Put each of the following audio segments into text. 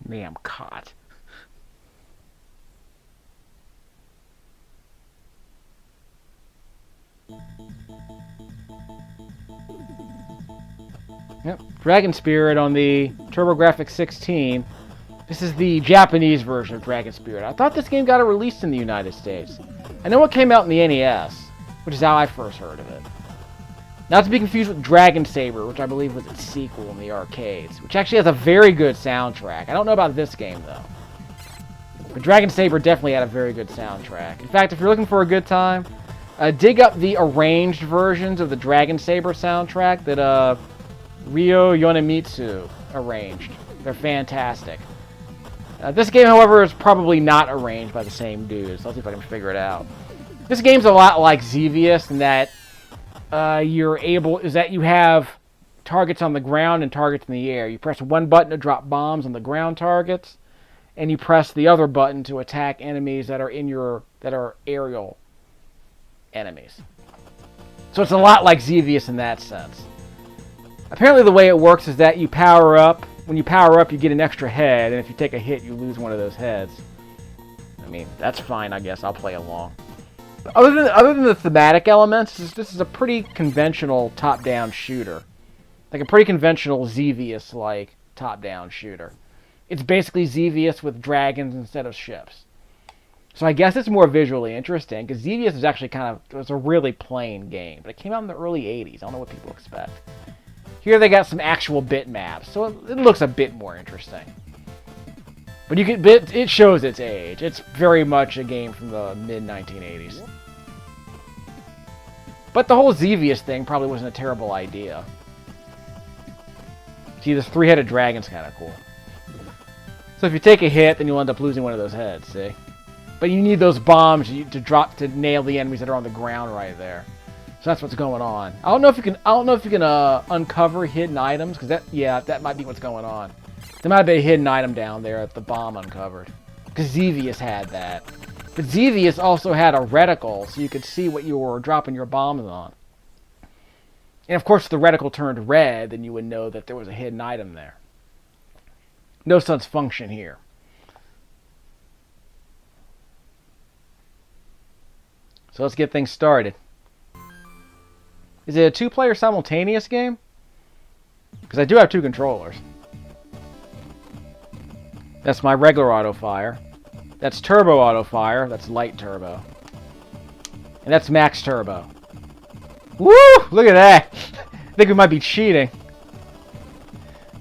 Damn cot. Yep, Dragon Spirit on the TurboGrafx-16. This is the Japanese version of Dragon Spirit. I thought this game got released in the United States. I know it came out in the NES, which is how I first heard of it. Not to be confused with Dragon Saber, which I believe was its sequel in the arcades, which actually has a very good soundtrack. I don't know about this game, though. But Dragon Saber definitely had a very good soundtrack. In fact, if you're looking for a good time, dig up the arranged versions of the Dragon Saber soundtrack that Ryo Yonemitsu arranged. They're fantastic. This game, however, is probably not arranged by the same dudes. Let's see if I can figure it out. This game's a lot like Xevious in that you have targets on the ground and targets in the air. You press one button to drop bombs on the ground targets, and you press the other button to attack enemies that are aerial enemies. So it's a lot like Xevious in that sense. Apparently the way it works is that you power up. When you power up, you get an extra head, and if you take a hit, you lose one of those heads. I mean, that's fine, I guess. I'll play along. But other than the thematic elements, this is a pretty conventional top-down shooter. Like a pretty conventional Xevious-like top-down shooter. It's basically Xevious with dragons instead of ships. So I guess it's more visually interesting, because Xevious is actually it was a really plain game. But it came out in the early 80s. I don't know what people expect. Here they got some actual bitmaps, so it looks a bit more interesting. But it shows its age. It's very much a game from the mid-1980s. But the whole Xevious thing probably wasn't a terrible idea. See, this three-headed dragon's kind of cool. So if you take a hit, then you'll end up losing one of those heads, see? But you need those bombs to drop to nail the enemies that are on the ground right there. So that's what's going on. I don't know if you can uncover hidden items, because that might be what's going on. There might be a hidden item down there that the bomb uncovered, because Xevious had that. But Xevious also had a reticle, so you could see what you were dropping your bombs on. And of course, if the reticle turned red, then you would know that there was a hidden item there. No such function here. So let's get things started. Is it a two-player simultaneous game? Because I do have two controllers. That's my regular auto-fire. That's turbo auto-fire. That's light turbo. And that's max turbo. Woo! Look at that! I think we might be cheating.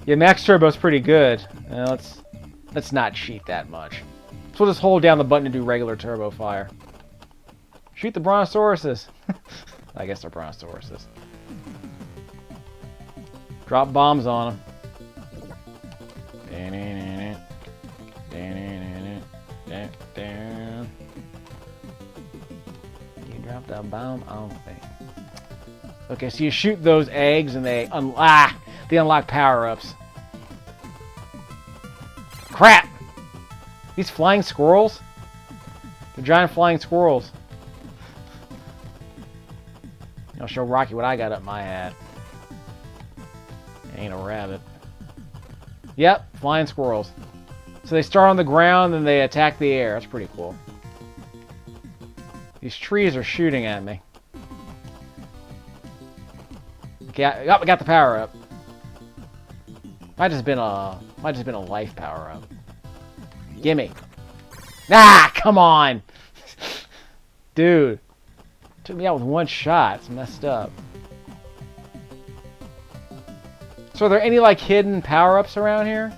Yeah, max turbo's pretty good. Let's not cheat that much. So we'll just hold down the button to do regular turbo fire. Shoot the brontosauruses. I guess they're brontosauruses. Drop bombs on them. You dropped a bomb on me. Okay, so you shoot those eggs and they unlock power-ups. Crap! These flying squirrels? The giant flying squirrels. I'll show Rocky what I got up my hat. Ain't a rabbit. Yep, flying squirrels. So they start on the ground and they attack the air. That's pretty cool. These trees are shooting at me. Okay, I got the power up. Might just been a life power up. Gimme. Ah, come on, dude. Took me out with one shot. It's messed up. So are there any like hidden power-ups around here?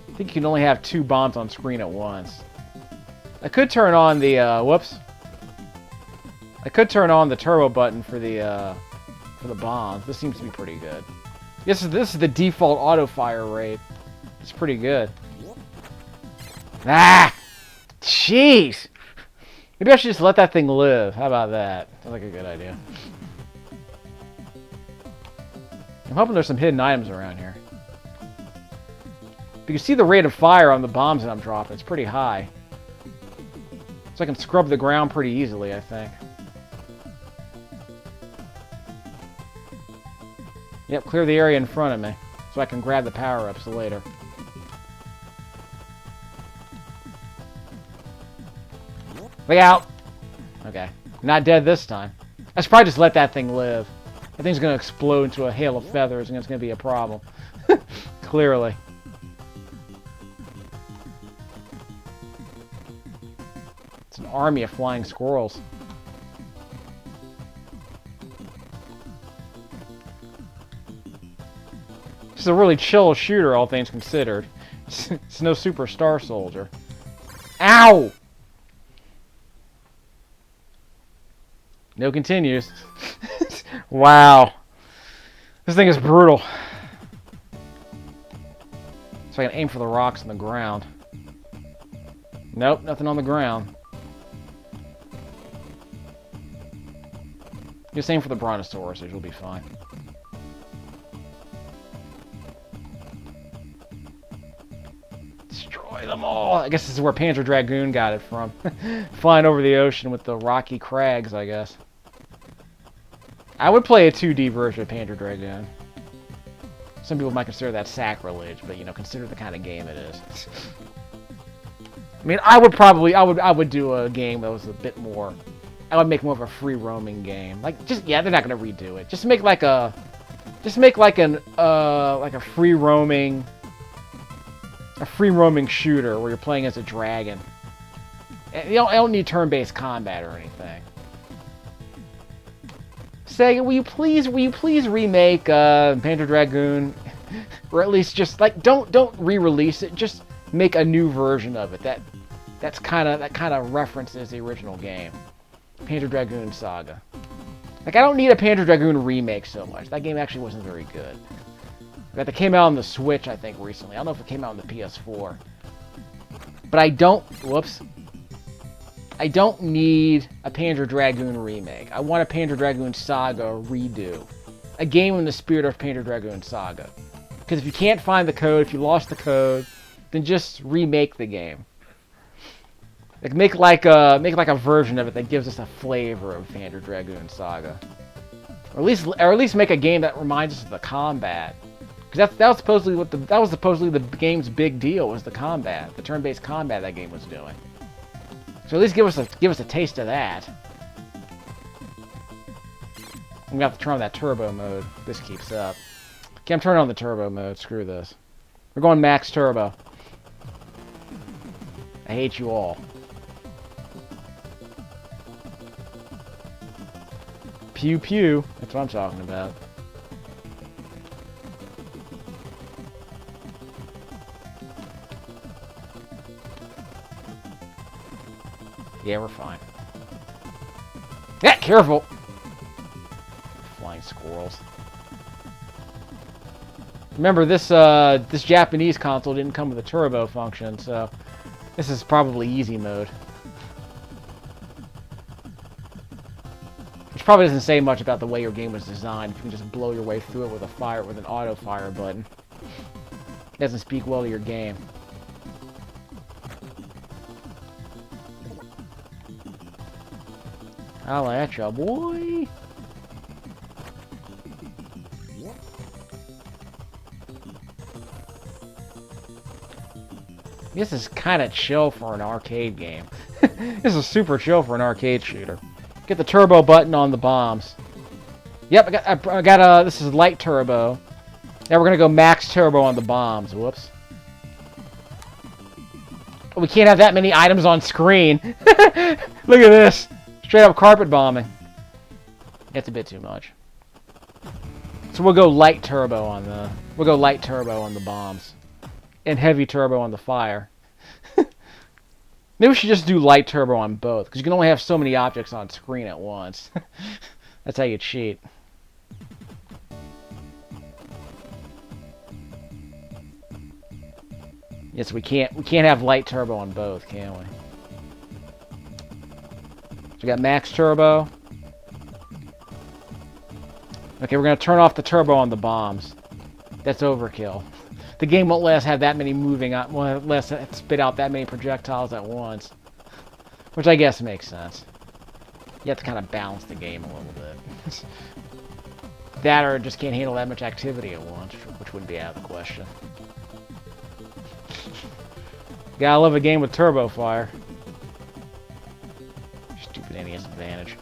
I think you can only have two bombs on screen at once. I could turn on the whoops. I could turn on the turbo button for the bombs. This seems to be pretty good. This is the default auto fire rate. It's pretty good. Ah! Jeez! Maybe I should just let that thing live. How about that? Sounds like a good idea. I'm hoping there's some hidden items around here. You can see the rate of fire on the bombs that I'm dropping. It's pretty high. So I can scrub the ground pretty easily, I think. Yep, clear the area in front of me, so I can grab the power-ups later. Look out! Okay. Not dead this time. I should probably just let that thing live. That thing's gonna explode into a hail of feathers, and it's gonna be a problem. Clearly. It's an army of flying squirrels. It's a really chill shooter, all things considered. It's no Super Star Soldier. Ow! No continues. Wow. This thing is brutal. So I can aim for the rocks on the ground. Nope, nothing on the ground. Just aim for the brontosauruses, you'll be fine. Destroy them all! I guess this is where Panzer Dragoon got it from. Flying over the ocean with the rocky crags, I guess. I would play a 2D version of Panzer Dragoon. Some people might consider that sacrilege, but, you know, consider the kind of game it is. I mean, I would do a game that was a bit more... I would make more of a free roaming game. Like, yeah, they're not gonna redo it. Just make like a free roaming shooter where you're playing as a dragon. And I don't need turn-based combat or anything. Sega, will you please remake Panzer Dragoon, or at least just like don't re-release it. Just make a new version of it that kind of references the original game, Panzer Dragoon Saga. Like, I don't need a Panzer Dragoon remake so much. That game actually wasn't very good. That came out on the Switch, I think, recently. I don't know if it came out on the PS4, but I don't need a Panzer Dragoon remake. I want a Panzer Dragoon Saga redo. A game in the spirit of Panzer Dragoon Saga. Because if you can't find the code, if you lost the code, then just remake the game. Like, make like a version of it that gives us a flavor of Panzer Dragoon Saga. Or at least make a game that reminds us of the combat. Because that was supposedly the game's big deal, was the combat, the turn-based combat that game was doing. So at least give us a taste of that. I'm gonna have to turn on that turbo mode if this keeps up. Okay, I'm turning on the turbo mode. Screw this. We're going max turbo. I hate you all. Pew pew. That's what I'm talking about. Yeah, we're fine. Yeah, careful! Flying squirrels. Remember, this Japanese console didn't come with a turbo function, so this is probably easy mode. Which probably doesn't say much about the way your game was designed. If you can just blow your way through it with an auto fire button. It doesn't speak well to your game. Holla at ya, boy! This is kind of chill for an arcade game. This is super chill for an arcade shooter. Get the turbo button on the bombs. Yep, I got this is light turbo. Now we're gonna go max turbo on the bombs. Whoops. Oh, we can't have that many items on screen. Look at this. Straight up carpet bombing. That's a bit too much. So we'll go light turbo on the bombs. And heavy turbo on the fire. Maybe we should just do light turbo on both, because you can only have so many objects on screen at once. That's how you cheat. Yes, we can't have light turbo on both, can we? So we got max turbo. Okay, we're gonna turn off the turbo on the bombs. That's overkill. The game won't let us have that many won't let us spit out that many projectiles at once. Which I guess makes sense. You have to kind of balance the game a little bit. That or it just can't handle that much activity at once, which wouldn't be out of the question. Gotta love a game with turbo fire. Stupid NES Advantage.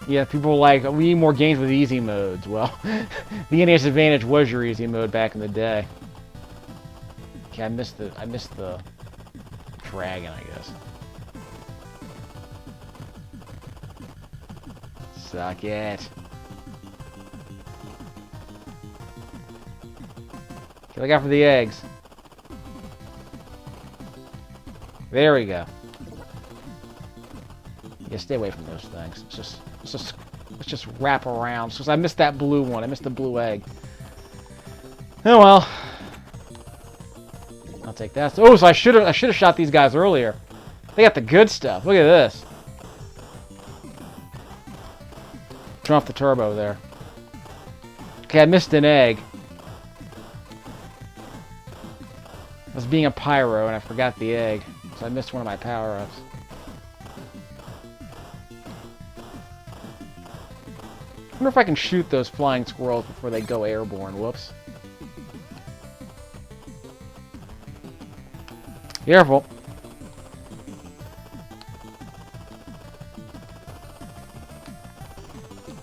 Yeah, people are like, we need more games with easy modes. Well, the NES Advantage was your easy mode back in the day. Okay, I missed the dragon, I guess. Suck it. Okay, look out for the eggs. There we go. Yeah, stay away from those things. Let's just wrap around. Because I missed that blue one. I missed the blue egg. Oh well. I'll take that. Oh, so I should have shot these guys earlier. They got the good stuff. Look at this. Turn off the turbo there. Okay, I missed an egg. I was being a pyro and I forgot the egg. So I missed one of my power-ups. I wonder if I can shoot those flying squirrels before they go airborne. Whoops. Careful.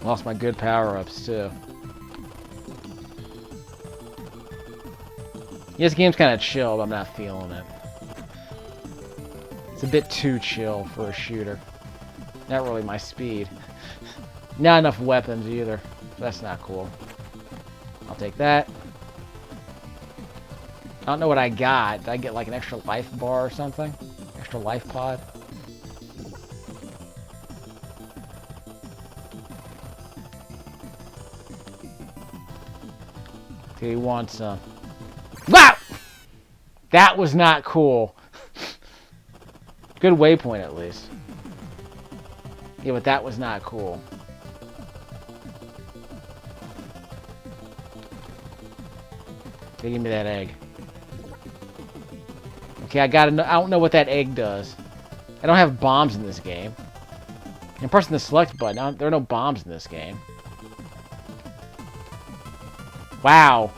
Lost my good power-ups, too. Yeah, this game's kind of chill, but I'm not feeling it. It's a bit too chill for a shooter. Not really my speed. Not enough weapons, either. So that's not cool. I'll take that. I don't know what I got. Did I get, like, an extra life bar or something? Extra life pod? Okay, he wants some. Wow! That was not cool. Good waypoint, at least. Yeah, but that was not cool. Okay, give me that egg. Okay, I don't know what that egg does. I don't have bombs in this game. I'm pressing the select button. There are no bombs in this game. Wow.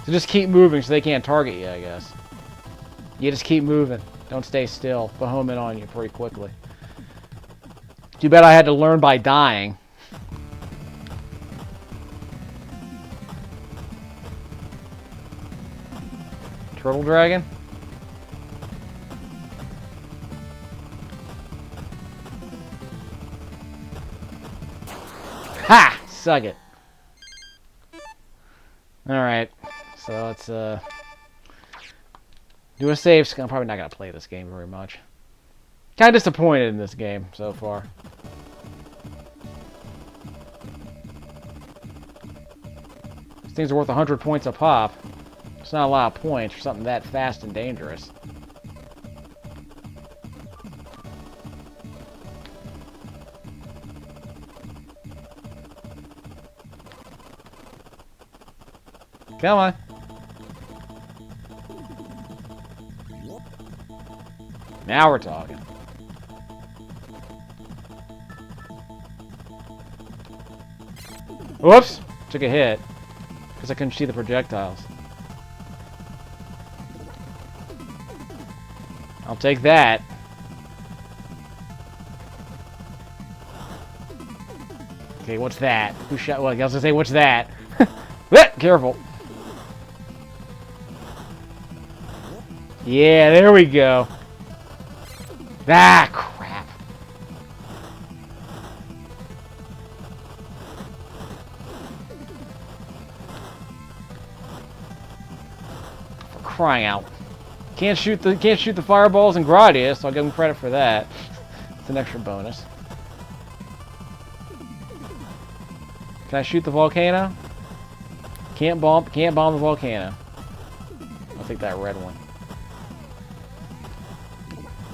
So just keep moving so they can't target you, I guess. You just keep moving. Don't stay still. They'll home in on you pretty quickly. Too bad I had to learn by dying. Turtle dragon? Ha! Suck it. Alright. So let's do a save. I'm probably not going to play this game very much. Kind of disappointed in this game so far. These things are worth 100 points a pop. It's not a lot of points for something that fast and dangerous. Come on. Now we're talking. Whoops! Took a hit. Because I couldn't see the projectiles. I'll take that. Okay, what's that? Who shot? Well, I was gonna say, what's that? Careful. Yeah, there we go. Ah, crap. For crying out. Can't shoot the fireballs in Gradius, so I'll give him credit for that. It's an extra bonus. Can I shoot the volcano? Can't bomb the volcano. I'll take that red one.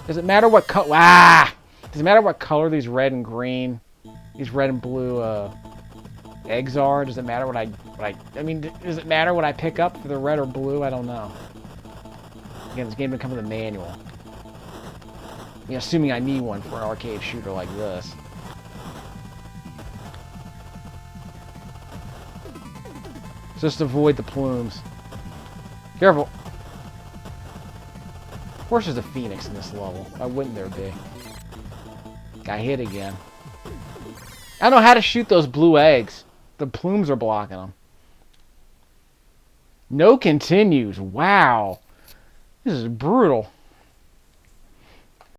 Does it matter what color? Does it matter what color these red and green, these red and blue eggs are? Does it matter what I mean, does it matter what I pick up for the red or blue? I don't know. Again, this game didn't come with a manual. assuming I need one for an arcade shooter like this. Just avoid the plumes. Careful. Of course there's a phoenix in this level. Why wouldn't there be? Got hit again. I don't know how to shoot those blue eggs. The plumes are blocking them. No continues. Wow. This is brutal.